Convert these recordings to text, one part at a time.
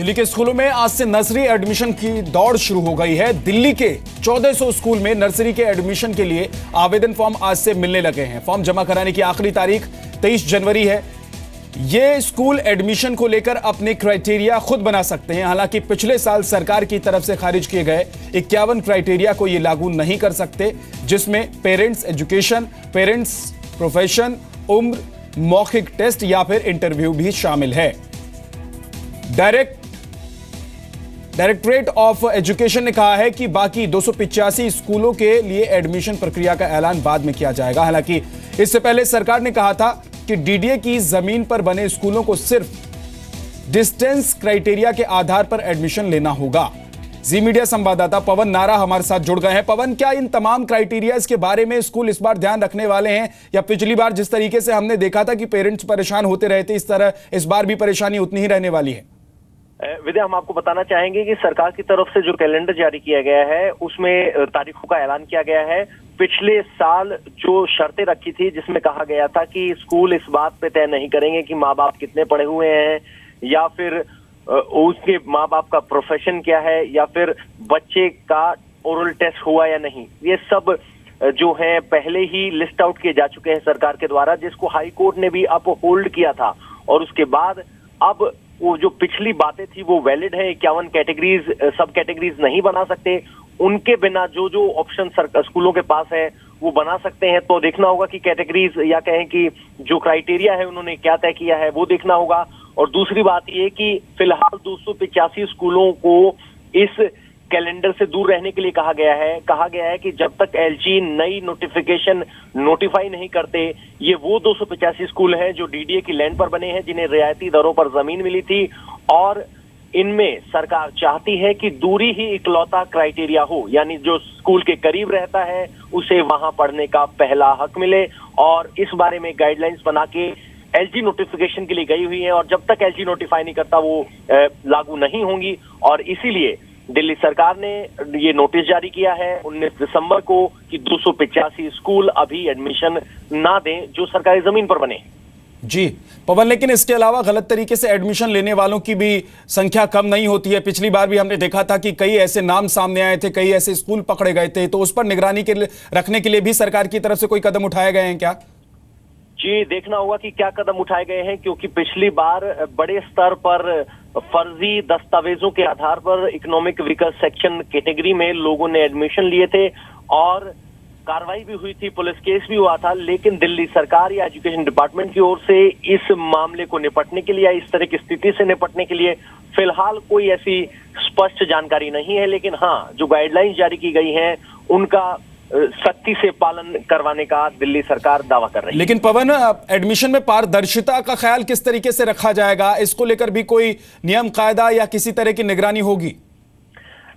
दिल्ली के स्कूलों में आज से नर्सरी एडमिशन की दौड़ शुरू हो गई है। दिल्ली के 1400 स्कूल में नर्सरी के एडमिशन के लिए आवेदन फॉर्म आज से मिलने लगे हैं। फॉर्म जमा कराने की आखिरी तारीख 23 जनवरी है। ये स्कूल एडमिशन को लेकर अपने क्राइटेरिया खुद बना सकते हैं। हालांकि पिछले साल सरकार की तरफ से खारिज किए गए 51 क्राइटेरिया को ये लागू नहीं कर सकते, जिसमें पेरेंट्स एजुकेशन, पेरेंट्स प्रोफेशन, उम्र, मौखिक टेस्ट या फिर इंटरव्यू भी शामिल है। डायरेक्टरेट ऑफ एजुकेशन ने कहा है कि बाकी 285 स्कूलों के लिए एडमिशन प्रक्रिया का ऐलान बाद में किया जाएगा। हालांकि इससे पहले सरकार ने कहा था कि डीडीए की जमीन पर बने स्कूलों को सिर्फ डिस्टेंस क्राइटेरिया के आधार पर एडमिशन लेना होगा। जी मीडिया संवाददाता पवन नारा हमारे साथ जुड़ गए हैं। पवन, क्या इन तमाम क्राइटेरिया के बारे में स्कूल इस बार ध्यान रखने वाले हैं, या पिछली बार जिस तरीके से हमने देखा था कि पेरेंट्स परेशान होते रहे थे, इस तरह इस बार भी परेशानी उतनी ही रहने वाली है? विद्या, हम आपको बताना चाहेंगे कि सरकार की तरफ से जो कैलेंडर जारी किया गया है उसमें तारीखों का ऐलान किया गया है। पिछले साल जो शर्तें रखी थी, जिसमें कहा गया था कि स्कूल इस बात पे तय नहीं करेंगे कि माँ बाप कितने पढ़े हुए हैं, या फिर उसके माँ बाप का प्रोफेशन क्या है, या फिर बच्चे का ओरल टेस्ट हुआ या नहीं, ये सब जो है पहले ही लिस्ट आउट किए जा चुके हैं सरकार के द्वारा, जिसको हाई कोर्ट ने भी अप होल्ड किया था। और उसके बाद अब वो जो पिछली बातें थी वो वैलिड है। 51 कैटेगरीज, सब कैटेगरीज नहीं बना सकते, उनके बिना जो जो ऑप्शन स्कूलों के पास है वो बना सकते हैं। तो देखना होगा कि कैटेगरीज, या कहें कि जो क्राइटेरिया है उन्होंने क्या तय किया है, वो देखना होगा। और दूसरी बात ये कि फिलहाल 285 स्कूलों को इस कैलेंडर से दूर रहने के लिए कहा गया है कि जब तक एलजी नई नोटिफिकेशन नोटिफाई नहीं करते, ये वो 285 स्कूल हैं जो डीडीए की लैंड पर बने हैं, जिन्हें रियायती दरों पर जमीन मिली थी, और इनमें सरकार चाहती है कि दूरी ही इकलौता क्राइटेरिया हो, यानी जो स्कूल के करीब रहता है उसे वहां पढ़ने का पहला हक मिले। और इस बारे में गाइडलाइंस बना के एलजी नोटिफिकेशन के लिए गई हुई है, और जब तक एलजी नोटिफाई नहीं करता वो लागू नहीं होंगी। और इसीलिए दिल्ली सरकार ने ये नोटिस जारी किया है 19 दिसंबर को कि 285 स्कूल अभी एडमिशन ना दें जो सरकारी जमीन पर बने। जी पवन, लेकिन इसके अलावा गलत तरीके से एडमिशन लेने वालों की भी संख्या कम नहीं होती है। पिछली बार भी हमने देखा था कि कई ऐसे नाम सामने आए थे, कई ऐसे स्कूल पकड़े गए थे। तो उस पर निगरानी के लिए रखने के लिए भी सरकार की तरफ से कोई कदम उठाए गए हैं क्या? जी, देखना होगा कि क्या कदम उठाए गए हैं, क्योंकि पिछली बार बड़े स्तर पर फर्जी दस्तावेजों के आधार पर इकोनॉमिक वीकर सेक्शन कैटेगरी में लोगों ने एडमिशन लिए थे और कार्रवाई भी हुई थी, पुलिस केस भी हुआ था। लेकिन दिल्ली सरकार या एजुकेशन डिपार्टमेंट की ओर से इस मामले को निपटने के लिए, इस तरह की स्थिति से निपटने के लिए फिलहाल कोई ऐसी स्पष्ट जानकारी नहीं है। लेकिन हाँ, जो गाइडलाइंस जारी की गई हैं उनका सख्ती से पालन करवाने का दिल्ली सरकार दावा कर रही है। लेकिन पवन, एडमिशन में पारदर्शिता का ख्याल किस तरीके से रखा जाएगा? इसको लेकर भी कोई नियम कायदा या किसी तरह की निगरानी होगी?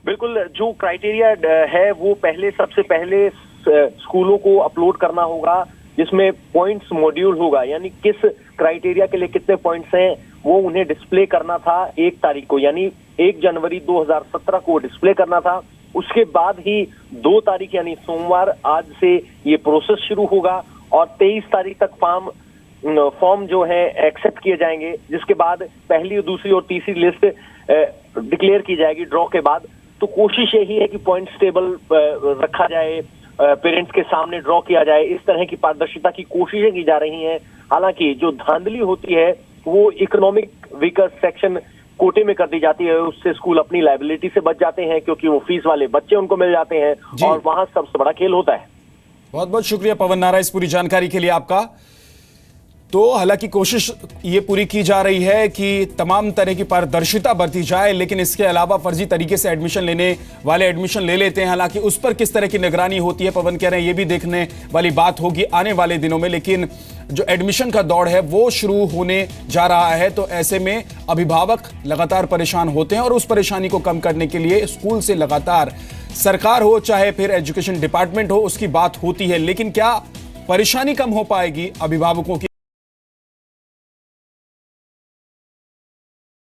बिल्कुल, जो क्राइटेरिया है वो सबसे पहले स्कूलों को अपलोड करना होगा, जिसमें पॉइंट्स मॉड्यूल होगा, यानी किस क्राइटेरिया के लिए कितने पॉइंट्स हैं वो उन्हें डिस्प्ले करना था 1 तारीख को, यानी 1 जनवरी 2017 को डिस्प्ले करना था। उसके बाद ही 2 तारीख यानी सोमवार, आज से ये प्रोसेस शुरू होगा और 23 तारीख तक फॉर्म जो है एक्सेप्ट किए जाएंगे, जिसके बाद पहली, दूसरी और तीसरी लिस्ट डिक्लेयर की जाएगी ड्रॉ के बाद। तो कोशिश यही है कि पॉइंट्स टेबल रखा जाए, पेरेंट्स के सामने ड्रॉ किया जाए, इस तरह की पारदर्शिता की कोशिशें की जा रही हैं। हालांकि जो धांधली होती है वो इकोनॉमिक वीकर सेक्शन कोटे में कर दी जाती है, उससे स्कूल अपनी लायबिलिटी से बच जाते हैं, क्योंकि वो फीस वाले बच्चे उनको मिल जाते हैं और वहां सबसे बड़ा खेल होता है। बहुत बहुत शुक्रिया पवन नारा इस पूरी जानकारी के लिए आपका। तो हालांकि कोशिश ये पूरी की जा रही है कि तमाम तरह की पारदर्शिता बरती जाए, लेकिन इसके अलावा फर्जी तरीके से एडमिशन लेने वाले एडमिशन ले लेते हैं। हालांकि उस पर किस तरह की निगरानी होती है, पवन कह रहे हैं, ये भी देखने वाली बात होगी आने वाले दिनों में। लेकिन जो एडमिशन का दौर है वो शुरू होने जा रहा है, तो ऐसे में अभिभावक लगातार परेशान होते हैं और उस परेशानी को कम करने के लिए स्कूल से लगातार सरकार हो चाहे फिर एजुकेशन डिपार्टमेंट हो, उसकी बात होती है। लेकिन क्या परेशानी कम हो पाएगी अभिभावकों की?